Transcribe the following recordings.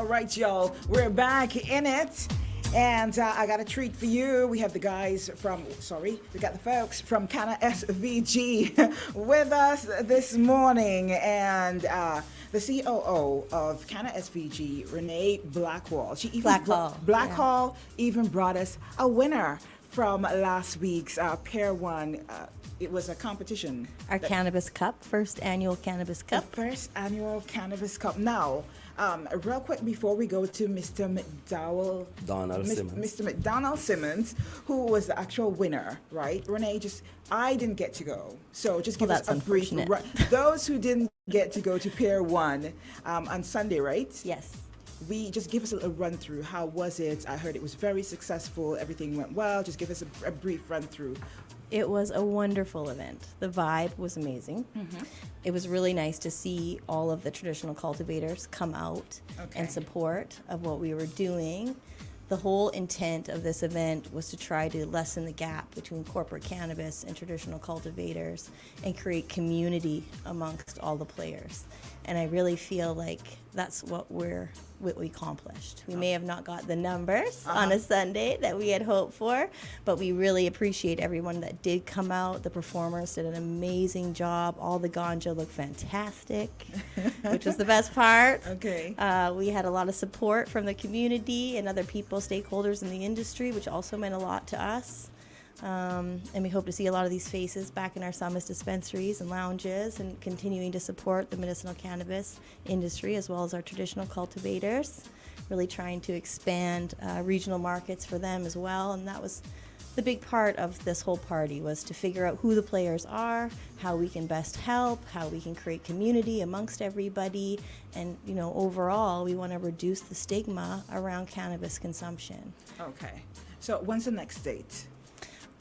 All right, y'all, we're back in it. And I got a treat for you. We have the folks from Canna Svg with us this morning. And the COO of Canna Svg, Renee Blackwall. Blackwall even brought us a winner from last week's Pair 1. It was a competition. Our Cannabis Cup, first annual Cannabis Cup. The first annual Cannabis Cup. Now, real quick before we go to Mr. McDonald Simmons, who was the actual winner, right? Renee, I didn't get to go. So just give us a brief run. Those who didn't get to go to Pair 1 on Sunday, right? Yes. Just give us a run through. How was it? I heard it was very successful. Everything went well. Just give us a brief run through. It was a wonderful event. The vibe was amazing. Mm-hmm. It was really nice to see all of the traditional cultivators come out and support of what we were doing. The whole intent of this event was to try to lessen the gap between corporate cannabis and traditional cultivators and create community amongst all the players. And I really feel like that's what we accomplished. We may have not got the numbers on a Sunday that we had hoped for, but we really appreciate everyone that did come out. The performers did an amazing job. All the ganja looked fantastic, which was the best part. Okay. We had a lot of support from the community and other people, stakeholders in the industry, which also meant a lot to us. And we hope to see a lot of these faces back in our Summit dispensaries and lounges and continuing to support the medicinal cannabis industry as well as our traditional cultivators, really trying to expand regional markets for them as well. And that was the big part of this whole party, was to figure out who the players are, how we can best help, how we can create community amongst everybody. And, overall, we want to reduce the stigma around cannabis consumption. Okay. So when's the next date?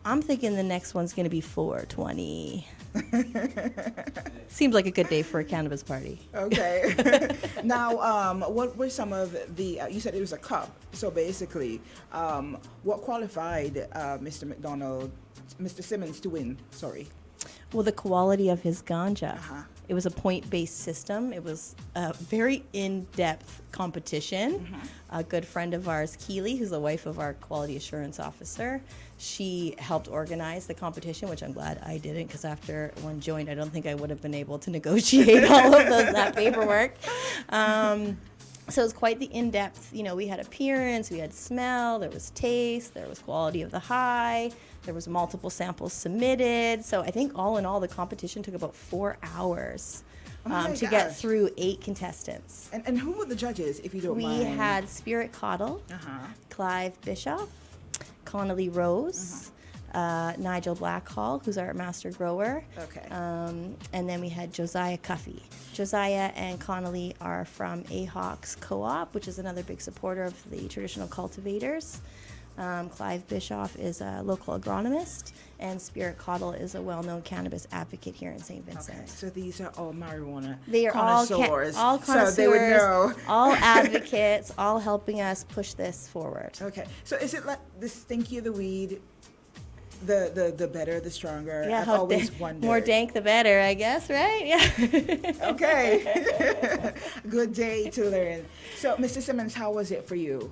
I'm thinking the next one's going to be 4/20. Seems like a good day for a cannabis party. Okay. Now, what were some of the, you said it was a cup. So basically, what qualified Mr. Simmons to win? Sorry. Well, the quality of his ganja. Uh-huh. It was a point-based system. It was a very in-depth competition. Mm-hmm. A good friend of ours, Keely, who's the wife of our quality assurance officer, she helped organize the competition, which I'm glad I didn't, because after one joined, I don't think I would have been able to negotiate all of that paperwork. So it was quite the in-depth, we had appearance, we had smell, there was taste, there was quality of the high, there was multiple samples submitted. So I think all in all, the competition took about 4 hours to get through 8 contestants. And who were the judges, if you don't mind? We had Spirit Cottle, Clive Bischoff, Connolly Rose, Nigel Blackhall, who's our master grower. Okay. And then we had Josiah Cuffey. Josiah and Connolly are from AHawks Co-op, which is another big supporter of the traditional cultivators. Clive Bischoff is a local agronomist, and Spirit Cottle is a well-known cannabis advocate here in St. Vincent. Okay, so these are all marijuana They are connoisseurs. all connoisseurs, so they would know. all advocates, all helping us push this forward. Okay, so is it like this stinkier the weed, the better, the stronger? Yeah, I've always wondered. More dank the better, I guess, right? Yeah. Okay. Good day to learn. So, Mr. Simmons, how was it for you?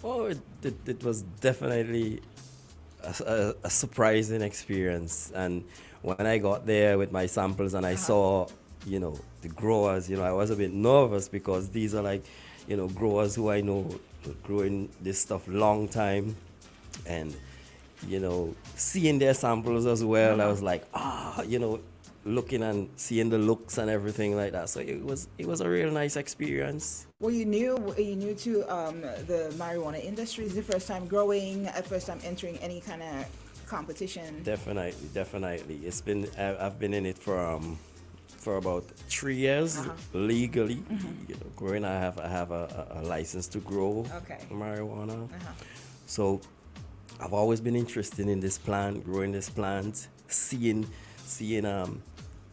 Oh, it was definitely a surprising experience. And when I got there with my samples and I saw, the growers, I was a bit nervous because these are like, growers who I know growing this stuff long time. And, seeing their samples as well, I was like, looking and seeing the looks and everything like that. So it was a real nice experience. Were you new to the marijuana industry? Is it the first time growing, first time entering any kind of competition? Definitely. It's been I've been in it for about 3 years legally. Mm-hmm. Growing, I have a license to grow marijuana. So I've always been interested in this plant, growing this plant, seeing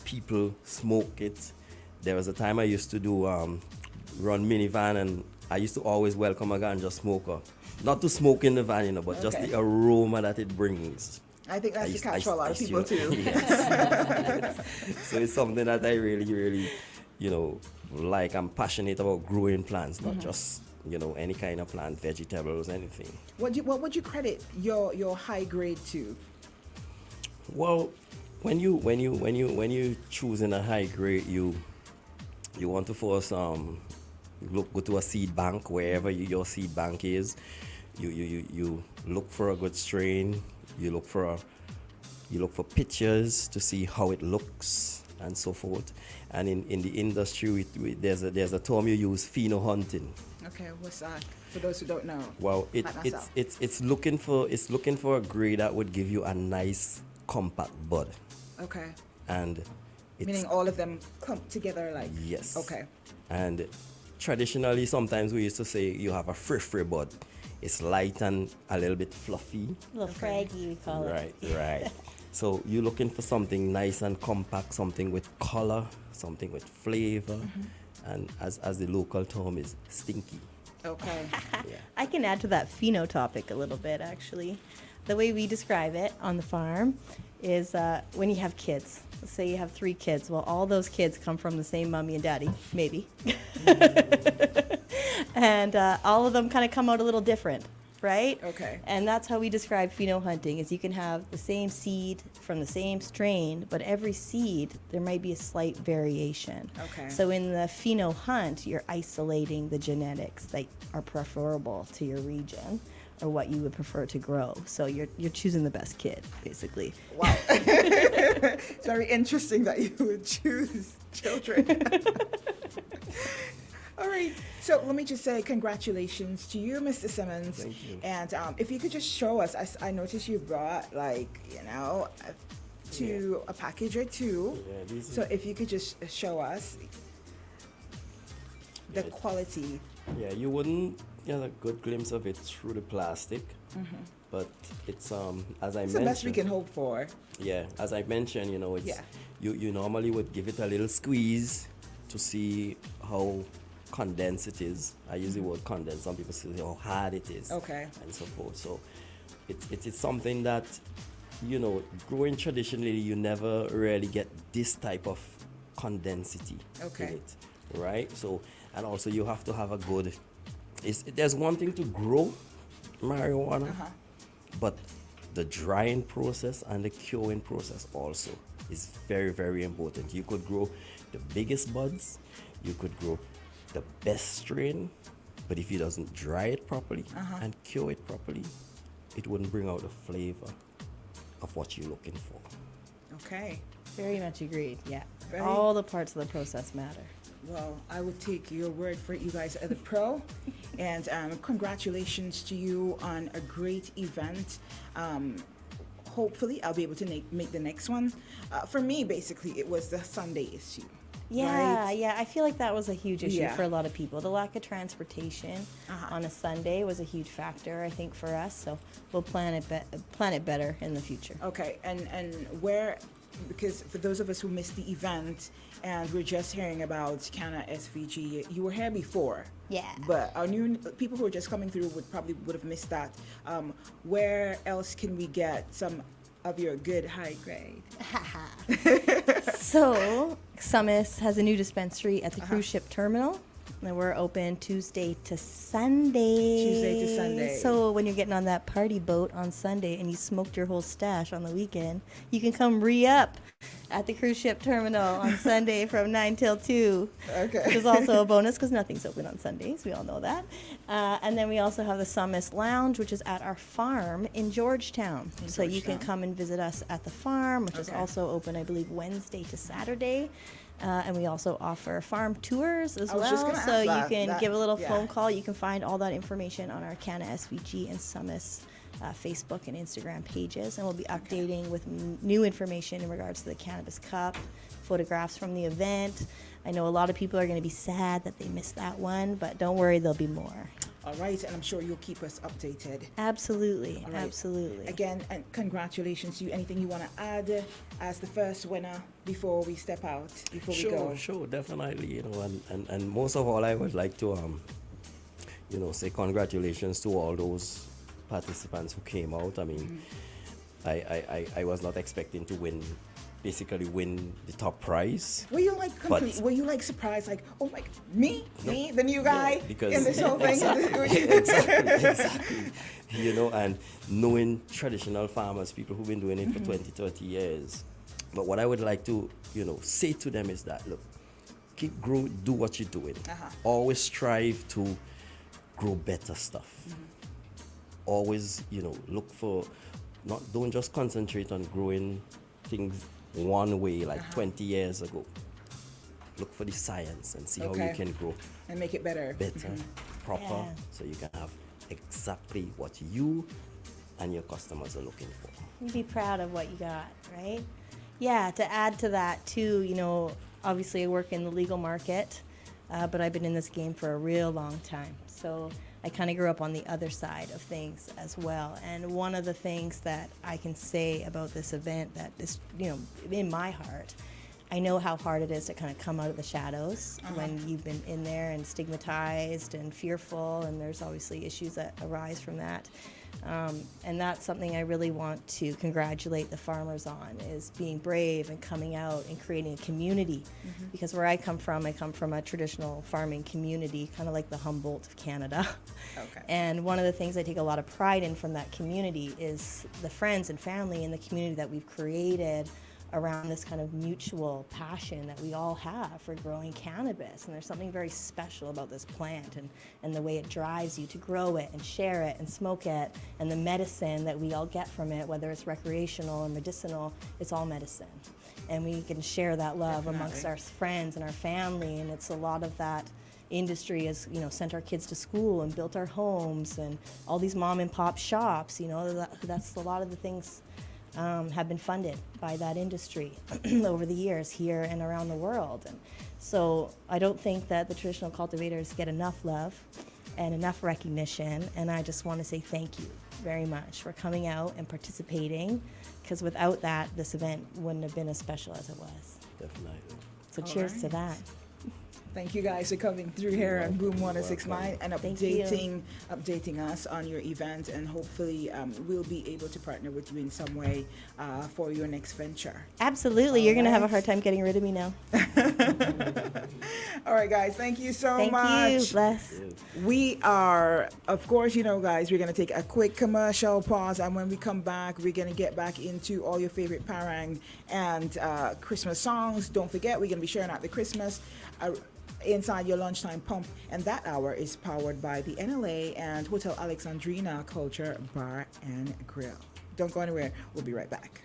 people smoke it. There was a time I used to do run minivan, and I used to always welcome a ganja smoker. Not to smoke in the van, but just the aroma that it brings. I think that's the catch for a lot of people too. Yes. So it's something that I really, really you know, like I'm passionate about growing plants, not just, you know, any kind of plant, vegetables, anything. What would you credit your high grade to? Well, when you choosing a high grade, you want to first go to a seed bank wherever your seed bank is. You look for a good strain. You look for pictures to see how it looks and so forth. And in the industry, there's a term you use, pheno hunting. Okay, what's that? For those who don't know. Well, Like myself. it's looking for a grade that would give you a nice compact bud. Okay. And it's, Meaning all of them clumped together like. yes. Okay. And traditionally, sometimes we used to say you have a free bud. It's light and a little bit fluffy. A little fraggy, we call it. Right. So you're looking for something nice and compact, something with color, something with flavor, and as the local term is, stinky. Okay. Yeah. I can add to that phenotopic a little bit, actually. The way we describe it on the farm is when you have kids. Let's say you have 3 kids. Well, all those kids come from the same mommy and daddy, maybe. And all of them kind of come out a little different, right? Okay. And that's how we describe pheno hunting, is you can have the same seed from the same strain, but every seed, there might be a slight variation. Okay. So in the pheno hunt, you're isolating the genetics that are preferable to your region or what you would prefer to grow. So you're choosing the best kid, basically. Wow. It's very interesting that you would choose children. All right. So let me just say congratulations to you, Mr. Simmons. Thank you. And if you could just show us, I noticed you brought a package or two. Yeah, these So are- if you could just show us the Yeah. quality. Yeah, you wouldn't get a good glimpse of it through the plastic, but it's as I It's mentioned. the best we can hope for. Yeah, as I mentioned, you know, it's Yeah. you normally would give it a little squeeze to see how condensed it is. I use the word condensed. Some people say how hard it is. Okay. And so forth. So it's something that, you know, growing traditionally, you never really get this type of condensity Okay. in it, right? So, and also you have to have a good. There's one thing to grow marijuana, but the drying process and the curing process also is very, very important. You could grow the biggest buds, you could grow the best strain, but if you doesn't dry it properly and cure it properly, it wouldn't bring out the flavor of what you're looking for. Okay. Very much agreed, yeah. Very- All the parts of the process matter. Well, I would take your word for it. You guys are the pro. And congratulations to you on a great event. Hopefully, I'll be able to make the next one. For me, basically, it was the Sunday issue. Yeah, right? yeah. I feel like that was a huge issue Yeah. for a lot of people. The lack of transportation Uh-huh. on a Sunday was a huge factor, I think, for us. So we'll plan it better in the future. Okay, and where, because for those of us who missed the event and we're just hearing about Canna SVG, you were here before. Yeah. But our new people who are just coming through would have missed that. Where else can we get some of your good high grade? So Summis has a new dispensary at the cruise ship terminal. And we're open Tuesday to Sunday. Tuesday to Sunday. So when you're getting on that party boat on Sunday and you smoked your whole stash on the weekend, you can come re-up at the cruise ship terminal on Sunday from 9 till 2. Okay. Which is also a bonus because nothing's open on Sundays. We all know that. And then we also have the Summis Lounge, which is at our farm in Georgetown. So you can Georgetown. come and visit us at the farm, which is Okay. also open, I believe, Wednesday to Saturday. And we also offer farm tours as I was just well. gonna So ask you that. can That- give a little yeah. phone call. You can find all that information on our Canna SVG and Summis Facebook and Instagram pages. And we'll be updating with new information in regards to the Cannabis Cup, photographs from the event. I know a lot of people are going to be sad that they missed that one, but don't worry, there'll be more. All right, and I'm sure you'll keep us updated. Absolutely, All right. absolutely. Again, and congratulations to you. Anything you want to add as the first winner before we step out, before we go? Sure, definitely. You know, and most of all, I would like to say congratulations to all those participants who came out. I mean, I was not expecting to win basically win the top prize. Were you like were you like surprised, like, oh my, me, the new guy in this whole thing? Exactly. You know, and knowing traditional farmers, people who've been doing it for 20, 30 years. But what I would like to, say to them is that, look, keep growing, do what you're doing. Always strive to grow better stuff. Always, look for, don't just concentrate on growing things one way like 20 years ago. Look for the science and see how you can grow and make it better, proper, so you can have exactly what you and your customers are looking for. You be proud of what you got, right? Yeah, to add to that too, obviously I work in the legal market, but I've been in this game for a real long time. So I kind of grew up on the other side of things as well. And one of the things that I can say about this event that is, in my heart, I know how hard it is to kind of come out of the shadows when you've been in there and stigmatized and fearful, and there's obviously issues that arise from that. And that's something I really want to congratulate the farmers on, is being brave and coming out and creating a community. Because where I come from a traditional farming community, kind of like the Humboldt of Canada. And one of the things I take a lot of pride in from that community is the friends and family and the community that we've created around this kind of mutual passion that we all have for growing cannabis. And there's something very special about this plant and the way it drives you to grow it and share it and smoke it, and the medicine that we all get from it, whether it's recreational or medicinal, it's all medicine. And we can share that love amongst our friends and our family, and it's a lot of that industry has, sent our kids to school and built our homes and all these mom and pop shops, that's a lot of the things have been funded by that industry over the years here and around the world. And so I don't think that the traditional cultivators get enough love and enough recognition, and I just want to say thank you very much for coming out and participating, because without that, this event wouldn't have been as special as it was. Definitely. So cheers to that. Thank you guys for coming through here on Boom 106.9 and updating us on your event, and hopefully we'll be able to partner with you in some way for your next venture. Absolutely. You're going to have a hard time getting rid of me now. All right, guys. Thank you so much. Thank you, Les. We are, of course, guys, we're going to take a quick commercial pause, and when we come back, we're going to get back into all your favorite parang and Christmas songs. Don't forget, we're going to be sharing out the Christmas inside your lunchtime pump, and that hour is powered by the NLA and Hotel Alexandrina Culture Bar and Grill. Don't go anywhere. We'll be right back.